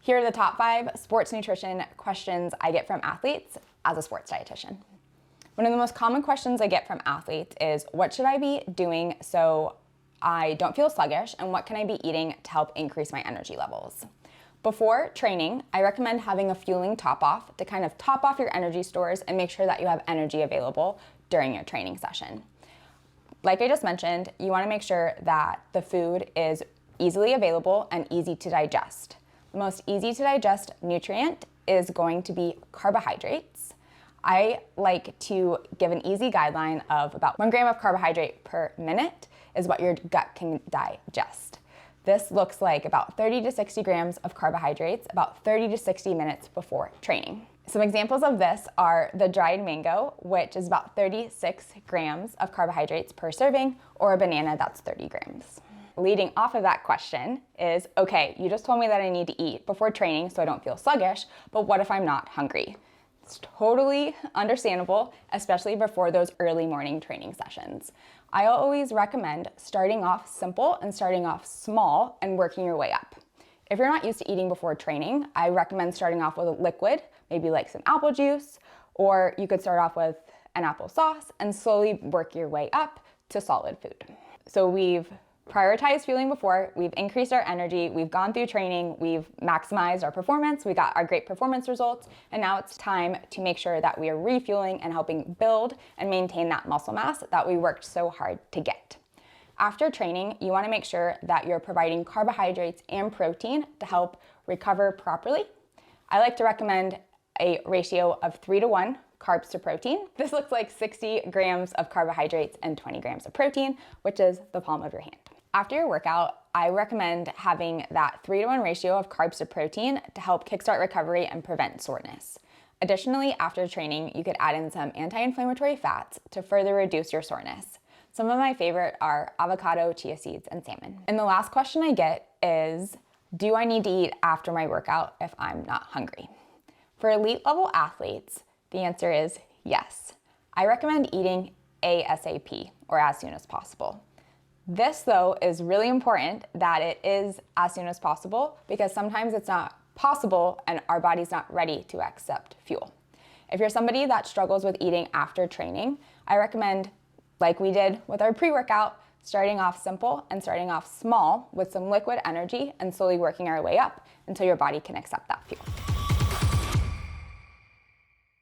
Here are the top 5 sports nutrition questions I get from athletes as a sports dietitian. One of the most common questions I get from athletes is, what should I be doing so I don't feel sluggish, and what can I be eating to help increase my energy levels? Before training, I recommend having a fueling top-off to kind of top off your energy stores and make sure that you have energy available during your training session. Like I just mentioned, you want to make sure that the food is easily available and easy to digest. The most easy to digest nutrient is going to be carbohydrates. I like to give an easy guideline of about 1 gram of carbohydrate per minute is what your gut can digest. This looks like about 30 to 60 grams of carbohydrates about 30 to 60 minutes before training. Some examples of this are the dried mango, which is about 36 grams of carbohydrates per serving, or a banana that's 30 grams. Leading off of that question is, okay, you just told me that I need to eat before training so I don't feel sluggish, but what if I'm not hungry? It's totally understandable, especially before those early morning training sessions. I always recommend starting off simple and starting off small and working your way up. If you're not used to eating before training, I recommend starting off with a liquid, maybe like some apple juice, or you could start off with an applesauce and slowly work your way up to solid food. So we've prioritized fueling before, we've increased our energy, we've gone through training, we've maximized our performance, we got our great performance results, and now it's time to make sure that we are refueling and helping build and maintain that muscle mass that we worked so hard to get. After training, you want to make sure that you're providing carbohydrates and protein to help recover properly. I like to recommend a ratio of 3-to-1 carbs to protein. This looks like 60 grams of carbohydrates and 20 grams of protein, which is the palm of your hand. After your workout, I recommend having that 3-to-1 ratio of carbs to protein to help kickstart recovery and prevent soreness. Additionally, after training, you could add in some anti-inflammatory fats to further reduce your soreness. Some of my favorite are avocado, chia seeds, and salmon. And the last question I get is, do I need to eat after my workout if I'm not hungry? For elite level athletes, the answer is yes. I recommend eating ASAP, or as soon as possible. This, though, is really important that it is as soon as possible, because sometimes it's not possible and our body's not ready to accept fuel. If you're somebody that struggles with eating after training, I recommend, like we did with our pre-workout, starting off simple and starting off small with some liquid energy and slowly working our way up until your body can accept that fuel.